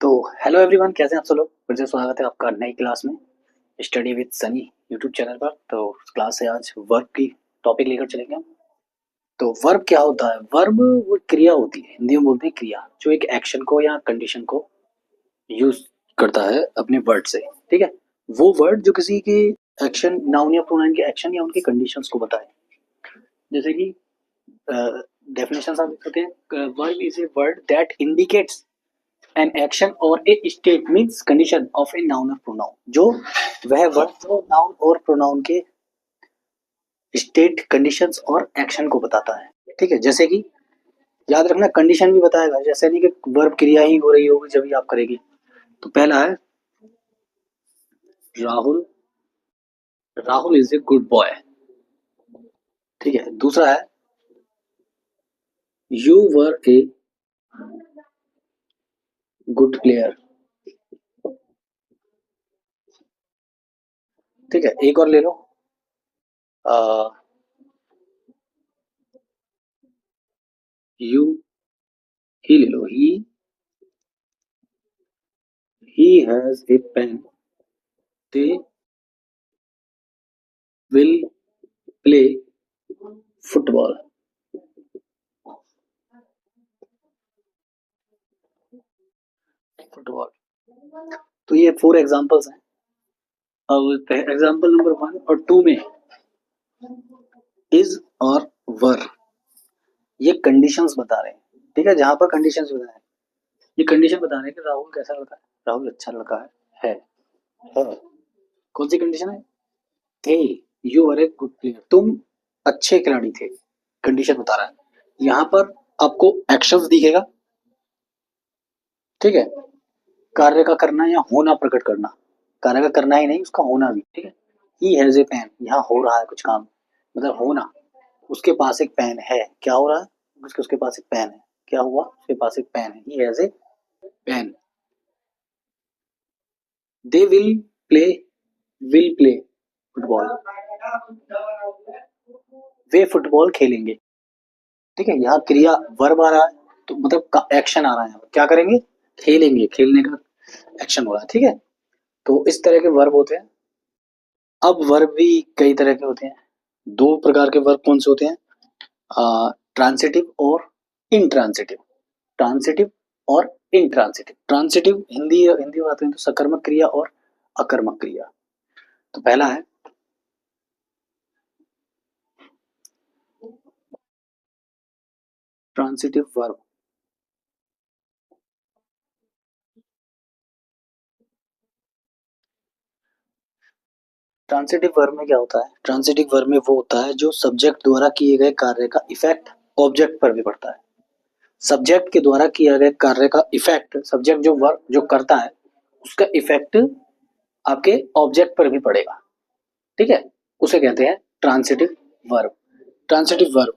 तो hello everyone, कैसे हैं आप सब लोग। फिर से स्वागत है आपका नई क्लास में study with Sunny YouTube channel पर। तो क्लास से आज वर्ब की टॉपिक लेकर चलेंगे हम। तो वर्ब क्या होता है? वर्ब वो क्रिया होती है, हिंदी में बोलते हैं क्रिया, जो एक एक्शन को या कंडीशन को यूज करता है अपने वर्ड से। ठीक है, वो वर्ड जो किसी के एक्शन, नाउन या प्रोनाउन के एक्शन या उनके कंडीशंस को बताए। जैसे कि डेफिनेशन आप देख सकते हैं, verb is a word that indicates an action और a state means condition of a noun और प्रोनाउन। जो वह वर्ड जो नाउन और प्रोनाउन के स्टेट, कंडीशंस और एक्शन को बताता है। ठीक है, जैसे कि याद रखना कंडीशन भी बताएगा, जैसे नहीं कि वर्ब क्रिया ही हो रही होगी जब भी आप करेगी। तो पहला है Rahul, Rahul is a good boy. ठीक है, दूसरा है you were a good player. ठीक है, एक और ले लो, यू ही ले लो, he has a pen, they will play football. Football. तो ये 4 एग्जांपल्स हैं। अब एग्जांपल नंबर 1 और 2 में इज और वर ये कंडीशंस बता रहे हैं। ठीक है, जहां पर कंडीशंस बता रहे हैं, ये कंडीशन बता रहे हैं कि राहुल कैसा लड़का है, राहुल अच्छा लड़का है। कौन सी कंडीशन है? थे, you are a good player, तुम अच्छे खिलाड़ी थे। कंडीशन बता रहा है। यहाँ पर आपको एक्शंस दिखेगा। ठीक है, कार्य का करना या होना प्रकट करना। कार्य का करना ही नहीं, उसका होना भी। ठीक है, ही हैज ए पेन, यहाँ हो रहा है कुछ काम, मतलब होना। उसके पास एक पेन है, क्या हो रहा है? उसके पास एक पेन है, क्या हुआ? उसके पास एक पेन है, he has a pen. They will play football, वे फुटबॉल खेलेंगे। ठीक है, यहाँ क्रिया वर्ब आ रहा है, तो मतलब एक्शन आ रहा है, क्या करेंगे? खेलेंगे, खेलने का एक्शन हो रहा है। ठीक है, तो इस तरह के वर्ब होते हैं। अब वर्ब भी कई तरह के होते हैं। 2 प्रकार के वर्ब कौन से होते हैं? ट्रांसिटिव और इंट्रांसिटिव। ट्रांसिटिव और इंट्रांसिटिव। ट्रांसिटिव हिंदी हिंदी में आते हैं तो सकर्मक क्रिया और अकर्मक क्रिया। तो पहला है ट्रांसिटिव वर्ब। ट्रांसिटिव वर्ब में क्या होता है? ट्रांसिटिव वर्ब में वो होता है जो सब्जेक्ट द्वारा किए गए कार्य का इफेक्ट ऑब्जेक्ट पर भी पड़ता है। सब्जेक्ट के द्वारा किया गया कार्य का इफेक्ट, सब्जेक्ट जो वर्क जो करता है उसका इफेक्ट आपके ऑब्जेक्ट पर भी पड़ेगा। ठीक है, उसे कहते हैं ट्रांसिटिव वर्ब। ट्रांसिटिव वर्ब,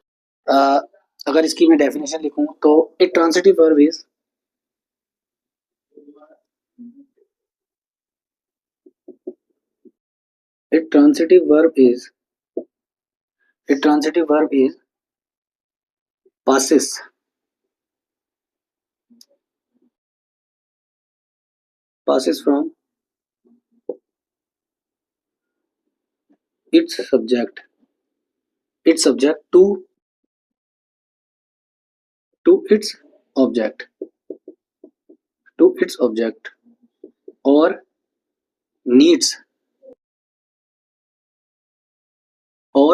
अगर इसकी मैं डेफिनेशन लिखूं तो a transitive verb is a transitive verb is a transitive verb is passes passes from its subject to its object to its object, or needs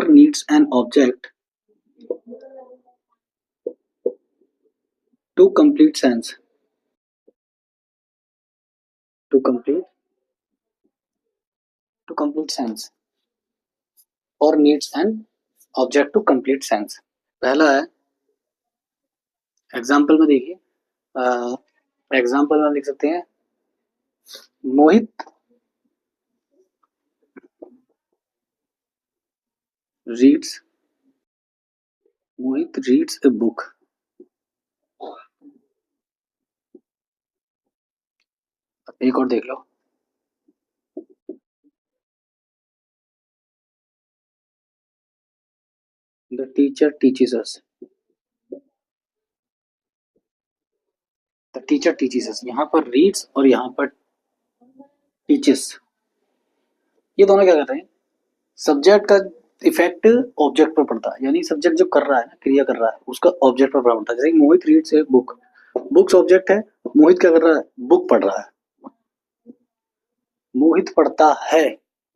needs an object to complete sense to complete sense or needs an object to complete sense। पहला है example में देखिए, example में लिख सकते हैं मोहित reads a book. एक और देख लो, the teacher teaches us. The teacher teaches, यहाँ पर रीड्स और यहाँ पर टीचिस, ये दोनों क्या कहते हैं, सब्जेक्ट का इफेक्ट ऑब्जेक्ट पर पड़ता है, यानी सब्जेक्ट जो कर रहा है ना, क्रिया कर रहा है, उसका ऑब्जेक्ट पर प्रभाव पड़ता है। जैसे Mohit reads a book, books object है, मोहित क्या कर रहा है, बुक पढ़ रहा है। मोहित पढ़ता है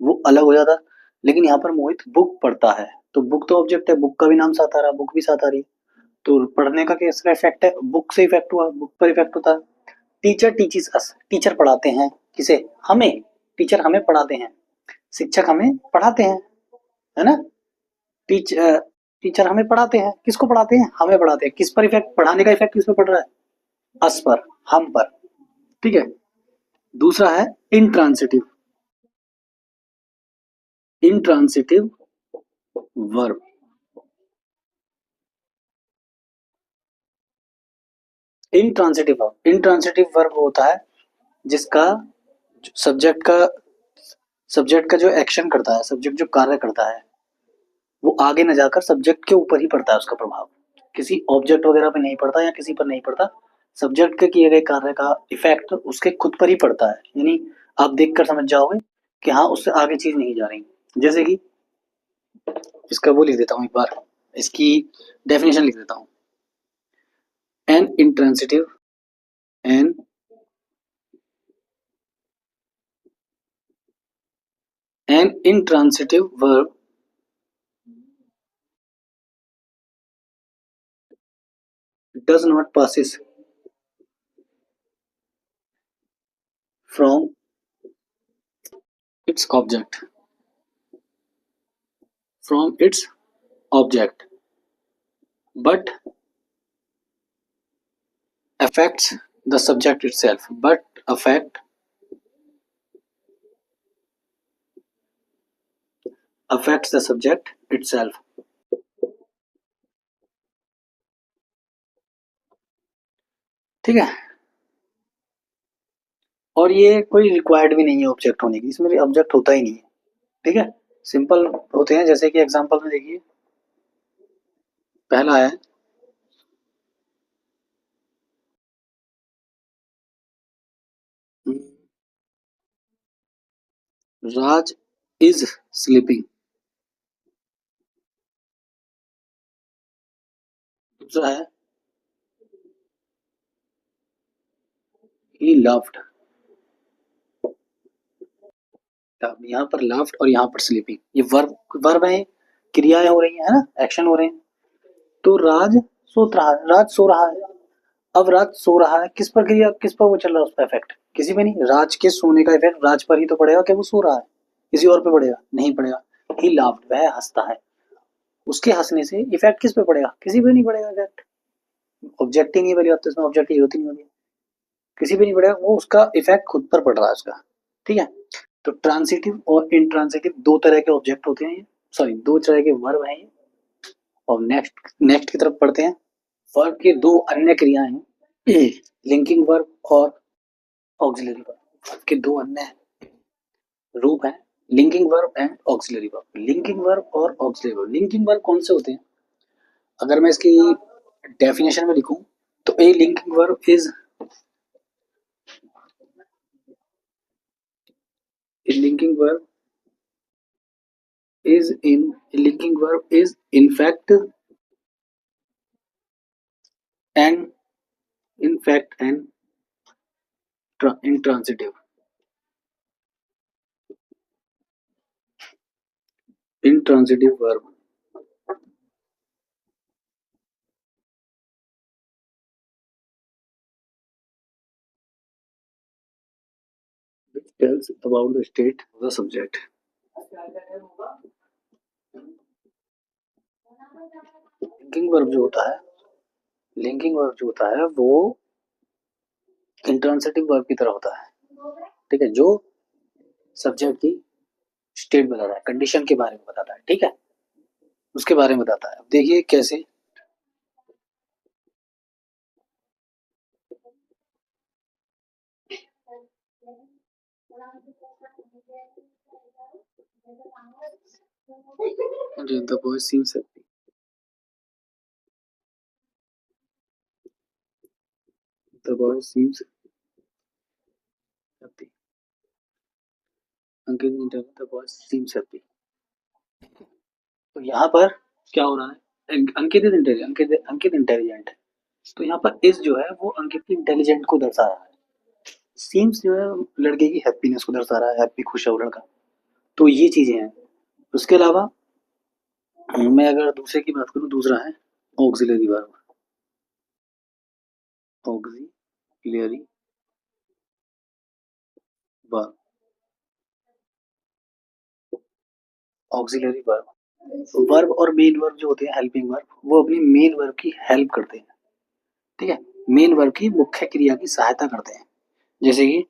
वो अलग हो जाता, लेकिन यहाँ पर मोहित बुक पढ़ता है, तो बुक तो ऑब्जेक्ट है, बुक का भी नाम साथ आ रहा है, बुक भी साथ आ रही है, तो पढ़ने का कैसा इफेक्ट है, बुक से इफेक्ट हुआ, बुक पर इफेक्ट होता है। टीचर टीचिस अस, टीचर पढ़ाते हैं किसे, हमें, टीचर हमें पढ़ाते हैं, शिक्षक हमें पढ़ाते हैं, है ना। टीच टीचर हमें पढ़ाते हैं, किसको पढ़ाते हैं, हमें पढ़ाते हैं, किस पर इफेक्ट, पढ़ाने का इफेक्ट किस पर पड़ रहा है, अस पर, हम पर, ठीक है। दूसरा है intransitive, intransitive verb, intransitive verb होता है जिसका सब्जेक्ट का जो एक्शन करता है, सब्जेक्ट जो कार्य करता है, वो आगे न जाकर सब्जेक्ट के ऊपर ही पड़ता है, उसका प्रभाव किसी ऑब्जेक्ट वगैरह पे नहीं पड़ता या किसी पर नहीं पड़ता, सब्जेक्ट के किए गए कार्य का इफेक्ट उसके खुद पर ही पड़ता है, यानी आप देखकर समझ जाओगे कि हाँ उससे आगे चीज नहीं जा रही। जैसे कि इसका वो लिख देता हूँ एक बार, इसकी डेफिनेशन लिख देता हूँ। An intransitive, an an intransitive verb does not passes from its object, from its object, but affects the subject itself, but affects the subject itself, ठीक है। और ये कोई रिक्वायर्ड भी नहीं है ऑब्जेक्ट होने की, इसमें ऑब्जेक्ट होता ही नहीं है, ठीक है, सिंपल होते हैं। जैसे कि एग्जांपल में देखिए, पहला है राज इज स्लीपिंग, दूसरा है ही लव्ड, यहाँ पर लव्ड और यहाँ पर स्लीपिंग, ये वर्ब वर्ब है, क्रियाएं हो रही है ना, एक्शन हो रहे हैं। तो राज सो रहा है, राज सो रहा है, अब राज सो रहा है, किस पर क्रिया, किस पर वो चल रहा है, उसका इफेक्ट किसी पे नहीं, राज के सोने का इफेक्ट राज पर ही तो पड़ेगा कि वो सो रहा है, किसी और पे पड़ेगा नहीं पड़ेगा। ही लाफ्ड, वह हंसता है, उसके हंसने से इफेक्ट किस पे पड़ेगा, किसी पे नहीं पड़ेगा इफेक्ट, ऑब्जेक्ट ही नहीं बनी, तो इसमें ऑब्जेक्ट की जरूरत ही नहीं होती, किसी पे नहीं पड़ेगा, वो उसका इफेक्ट खुद पर पड़ रहा है उसका, ठीक है। तो ट्रांसिटिव और इंट्रांसिटिव दो तरह के ऑब्जेक्ट होते हैं, सॉरी दो तरह के वर्ब हैं ये। और नेक्स्ट नेक्स्ट की तरफ पढ़ते हैं। वर्ब की दो अन्य क्रियाएं हैं, लिंकिंग वर्ब और ऑक्सिलरी वर्ब, वर्ब के दो अन्य रूप हैं, linking verb and auxiliary verb. Linking verb और ऑक्सिलरी वर्ब, लिंकिंग वर्ब कौन से होते हैं, अगर मैं इसकी डेफिनेशन में लिखूं तो a linking verb is, linking verb linking verb is in fact and intransitive, intransitive verb which tells about the state of the subject। Linking verb जो होता है, लिंकिंग वर्ब जो होता है वो इंट्रांसिटिव वर्ब की तरह होता है, ठीक है, जो सब्जेक्ट की स्टेट बताता है, कंडीशन के बारे में बताता है, ठीक है, उसके बारे में बताता है। देखिए कैसे, the boy seems happy, the boy seems happy. Ankit is intelligent, the boy seems happy. तो यहाँ पर क्या हो रहा है, अंकित इज इंटेलिजेंट, अंकित इंटेलिजेंट है, तो यहाँ पर इस जो है वो अंकित की इंटेलिजेंट को दर्शा रहा है। सीम्स जो है लड़के की हैप्पीनेस को दर्शा रहा है, हैप्पी खुश है वो लड़का। तो ये चीजें हैं। उसके अलावा मैं अगर दूसरे की बात करूँ, दूसरा है auxiliary verb. Auxiliary verb, auxiliary verb, verb और मेन वर्ब जो होते हैं हेल्पिंग वर्ब, वो अपनी मेन वर्ब की हेल्प करते हैं। ठीक है, मेन वर्ब की मुख्य क्रिया की सहायता करते हैं। जैसे कि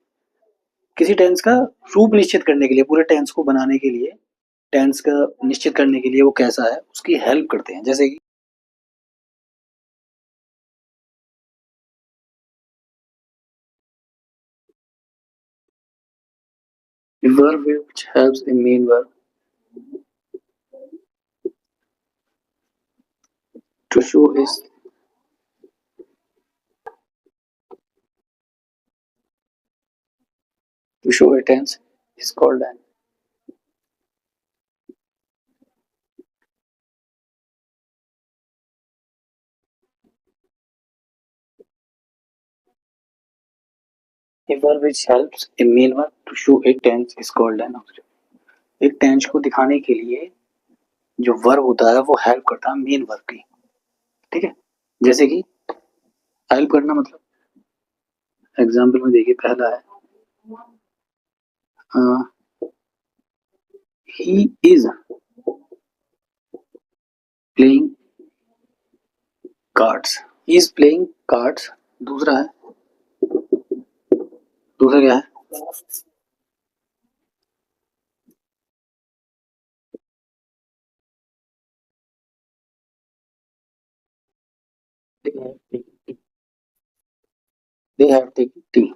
किसी टेंस का रूप निश्चित करने के लिए, पूरे टेंस को बनाने के लिए, टेंस का निश्चित करने के लिए वो कैसा है उसकी हेल्प करते हैं। जैसे कि verb which helps in main verb to show is to show a tense is called an a verb which helps a main verb to show a tense is called an auxiliary। एक tense को दिखाने के लिए जो verb होता है वो help करता है मेन वर्ब की। ठीक है, जैसे कि हेल्प करना मतलब एग्जाम्पल में देखिए, पहला है he is playing cards, he is playing cards. दूसरा है, दूसरा क्या है, they have taken tea,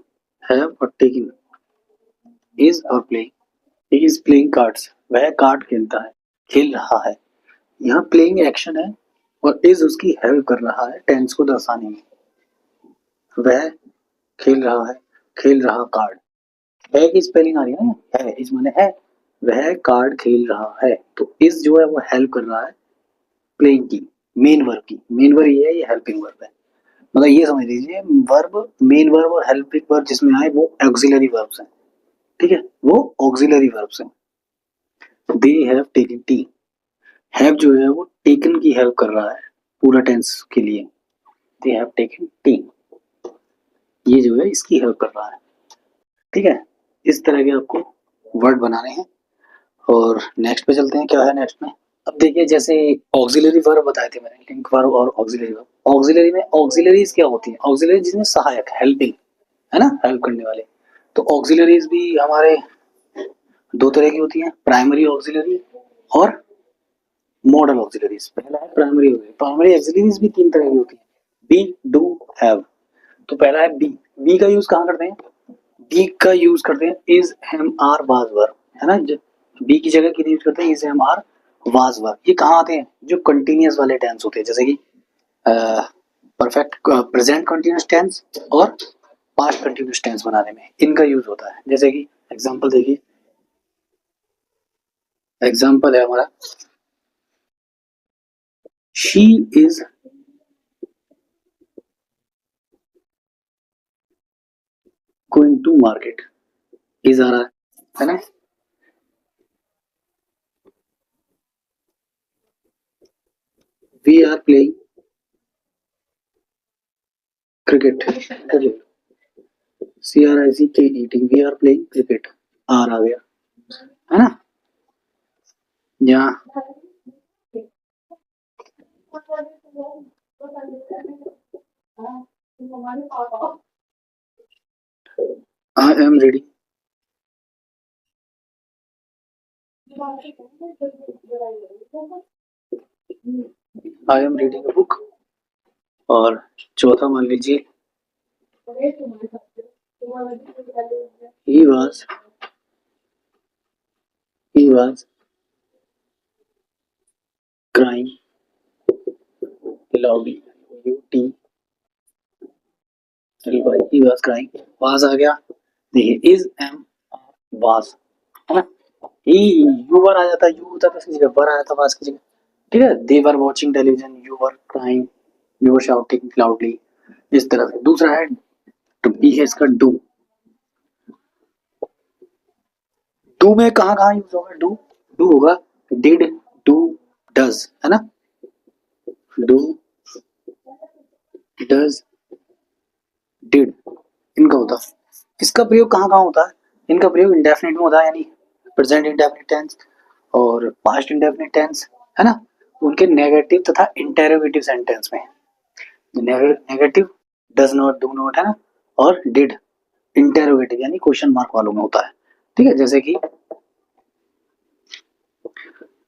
have और taken, is और playing, he is playing cards, वह कार्ड खेलता है, खेल रहा है। यहाँ प्लेइंग एक्शन है और इज उसकी हेल्प कर रहा है टेंस को दर्शाने में। वह खेल रहा है, खेल रहा कार्ड, है की स्पेलिंग आ रही है ना, है इस माने है, वह कार्ड खेल रहा है। तो इस जो है वो हेल्प कर रहा है प्लेइंग की, मेन वर्ब की। मेन वर्ब ये है, ये हेल्पिंग वर्ब है। मतलब ये समझ लीजिए, वर्ब, मेन वर्ब और हेल्पिंग वर्ब जिसमें आए वो ऑक्सिलरी वर्ब्स हैं। ठीक है, वो ऑक्सिलरी वर्ब्स हैं। They have taken T, have जो है वो टेकन की हेल्प कर रहा है पूरा टेंस के लिए। दे हैव टेकन टी, ये जो है इसकी हेल्प कर रहा है। ठीक है, इस तरह के आपको वर्ड बनाने हैं। और नेक्स्ट पे चलते हैं, क्या है नेक्स्ट में। अब देखिए, जैसे ऑक्सिलरी वर्ब बताए थे मैंने, लिंक वर्ब और ऑक्सिलरी वर्ब। ऑक्सिलरी में ऑक्सिलरीज क्या होती है, ऑक्सिलरी जिसमें सहायक, हेल्पिंग, है ना, हेल्प करने वाले। तो ऑक्सिलरीज भी हमारे दो तरह की होती हैं, प्राइमरी ऑक्सिलरी और मॉडल ऑक्सिलरीज। पहला है प्राइमरी ऑक्सिलरी। प्राइमरी ऑक्सिलरीज भी तीन तरह की होती है, बी, डू, हैव। तो पहला है बी। बी का यूज कहाँ करते हैं, बी का यूज करते हैं is, am, are, was verb, है ना। बी की जगह किन यूज करते हैं, is, am, are, was verb. ये कहाँ आते हैं, जो कंटिन्यूअस वाले टेंस होते हैं, जैसे कि परफेक्ट प्रेजेंट कंटिन्यूअस टेंस और पास्ट कंटिन्यूअस टेंस बनाने में इनका यूज होता है। जैसे कि एग्जांपल देखिए, एग्जांपल है हमारा, she is going to market, is आ रहा है ना। We are playing cricket, C R I C K eating, we are playing cricket, are आ गया, है ना। यहाँ I am reading, I am reading a book. और चौथा मान लीजिए, he was, he was crying loudly, U T, he was crying, was आ गया, देखिए इज एम वाज, है ना, ही यू वर आ जाता, यू होता तो इसकी जगह वर आ जाता वाज की जगह, ठीक है। They were watching television, you were crying, you were shouting loudly, इस तरह से। दूसरा है टू बी, है इसका डू। डू में कहाँ कहाँ यूज होगा डू? डू होगा डिड, डू, डज, है ना, डू, डज, डिड, इनका होता है। इसका प्रयोग कहाँ कहाँ होता है? इनका प्रयोग इंडेफिनिट में होता है, यानी प्रेजेंट इंडेफिनिट टेंस और पास्ट इंडेफिनिट टेंस, है ना। उनके नेगेटिव तथा इंटेरोगेटिव सेंटेंस में, negative does not, do not, है ना, और डिड इंटेरोगेटिव यानी क्वेश्चन मार्क वालों में होता है, ठीक है। जैसे कि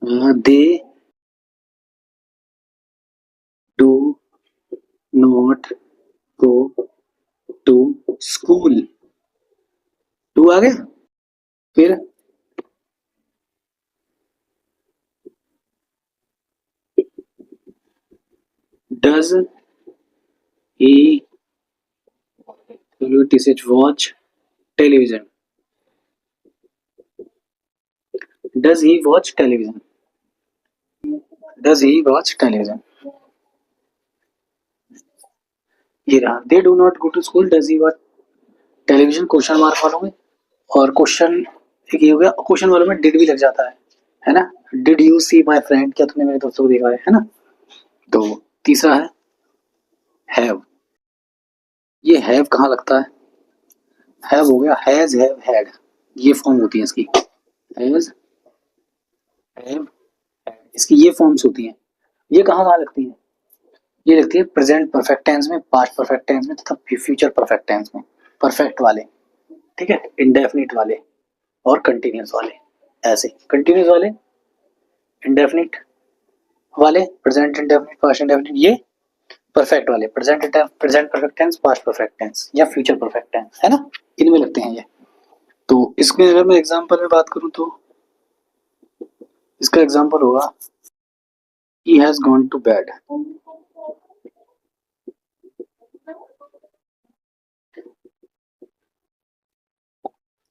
they do not go to school, to आ गया। फिर does he watch television, does he watch television, does he watch television, ये रहा। They do not go to school, does he watch television, question mark वालों में। और question एक ये हो गया, क्वेश्चन वालों में डिड भी लग जाता है ना। Did you see my friend, क्या तुमने मेरे दोस्तों को देखा है ना। तो तीसरा है हैव। ये हैव कहाँ लगता है? हैव हो गया हैज, हैव, हैड, ये फॉर्म होती है इसकी, हैज, हैव, इसकी ये फॉर्म्स होती हैं। ये कहाँ कहाँ लगती है? ये लगती है प्रेजेंट परफेक्ट टेंस में, पास्ट परफेक्ट टेंस में तथा फ्यूचर परफेक्ट टेंस में, परफेक्ट वाले, ठीक है, इंडेफिनिट वाले और कंटिन्यूअस वाले। ऐसे कंटिन्यूअस वाले, इंडेफिनिट वाले, प्रेजेंट इंडेफिनिट, पास्ट इंडेफिनिट, ये परफेक्ट वाले, present perfect tense, past perfect tense या फ्यूचर परफेक्ट टेंस, है ना, इनमें लगते हैं ये। तो इसमें अगर मैं एग्जांपल में बात करूं तो इसका एग्जांपल होगा he has gone to bed,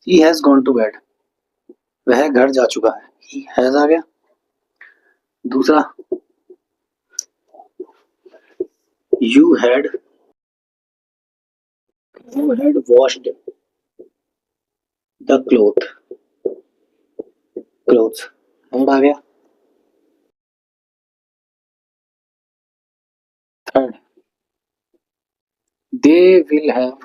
he has gone to bed, वह घर जा चुका है, he has आ गया। दूसरा you had washed the clothes, had आ गया। Third they will have,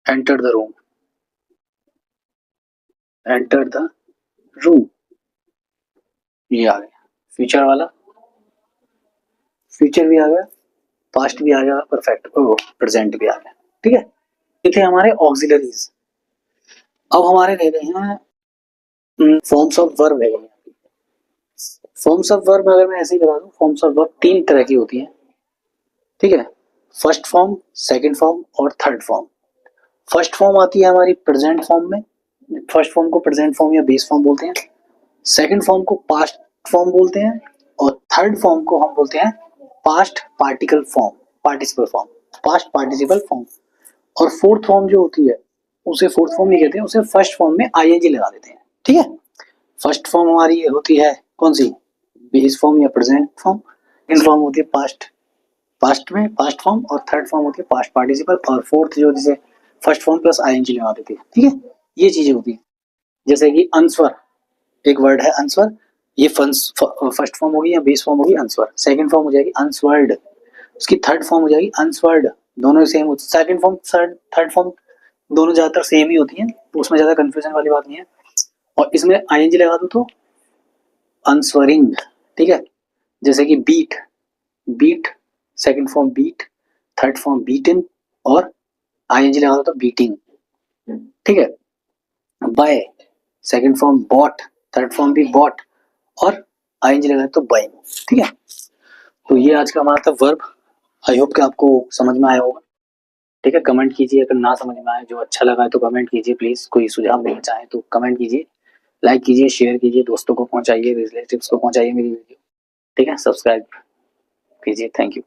entered the room, entered the room, ये आ गया फ्यूचर वाला। फ्यूचर भी आ गया, पास्ट भी आ गया, परफेक्ट प्रेजेंट भी आ गया, ठीक है। ये थे हमारे ऑक्सिलरीज। अब हमारे रह गए हैं फॉर्म्स ऑफ वर्ब रह गए। फॉर्म्स ऑफ वर्ब अगर मैं ऐसे ही बता दूं, फॉर्म्स ऑफ वर्ब तीन तरह की होती हैं, ठीक है। फर्स्ट फॉर्म, सेकंड फॉर्म और थर्ड फॉर्म। फर्स्ट फॉर्म आती है हमारी प्रेजेंट फॉर्म में, फर्स्ट फॉर्म को प्रेजेंट फॉर्म या बेस फॉर्म बोलते हैं, सेकंड फॉर्म को पास्ट फॉर्म बोलते हैं और थर्ड फॉर्म को हम बोलते हैं past particle form, participle form, past participle form. और फोर्थ फॉर्म जो होती है उसे फोर्थ फॉर्म नहीं कहते हैं, उसे फर्स्ट फॉर्म में आईएनजी लगा देते हैं, ठीक है। फर्स्ट फॉर्म हमारी ये होती है कौन सी? बेस फॉर्म या प्रेजेंट फॉर्म। सेकंड फॉर्म होती है पास्ट, पास्ट में पास्ट फॉर्म, और थर्ड फॉर्म होती है पास्ट पार्टिसिपल, और फोर्थ जो जिसे फर्स्ट फॉर्म प्लस आईएनजी लगा देते हैं, ठीक है। ये चीजें होती है। जैसे कि आंसर, एक वर्ड है आंसर, ये फर्स्ट फॉर्म होगी या बेस फॉर्म होगी आंसर, सेकंड फॉर्म हो जाएगी आंसवर्ड, उसकी थर्ड फॉर्म हो जाएगी आंसवर्ड, दोनों सेम होती है। सेकंड फॉर्म थर्ड फॉर्म दोनों ज्यादातर सेम ही होती हैं, तो उसमें ज्यादा कंफ्यूजन वाली बात नहीं है। और इसमें आईएनजी लगा दो तो आंसवरिंग, ठीक है। जैसे कि beat, beat second form beat, third form beaten, और आईएनजी लगा दो तो बीटिंग, ठीक है। Buy second form bought, third form भी बॉट, और आईएनजी लगा दो तो बाइंग, ठीक है। तो ये आज का हमारा था वर्ब। आई होप कि आपको समझ में आया होगा, ठीक है। कमेंट कीजिए अगर ना समझ में आए, जो अच्छा लगा है तो कमेंट कीजिए प्लीज, कोई सुझाव देना चाहे तो कमेंट कीजिए, लाइक कीजिए, शेयर कीजिए, दोस्तों को पहुंचाइए, रिलेटिव्स को पहुंचाइए मेरी वीडियो। ठीक है, सब्सक्राइब कीजिए। Thank you.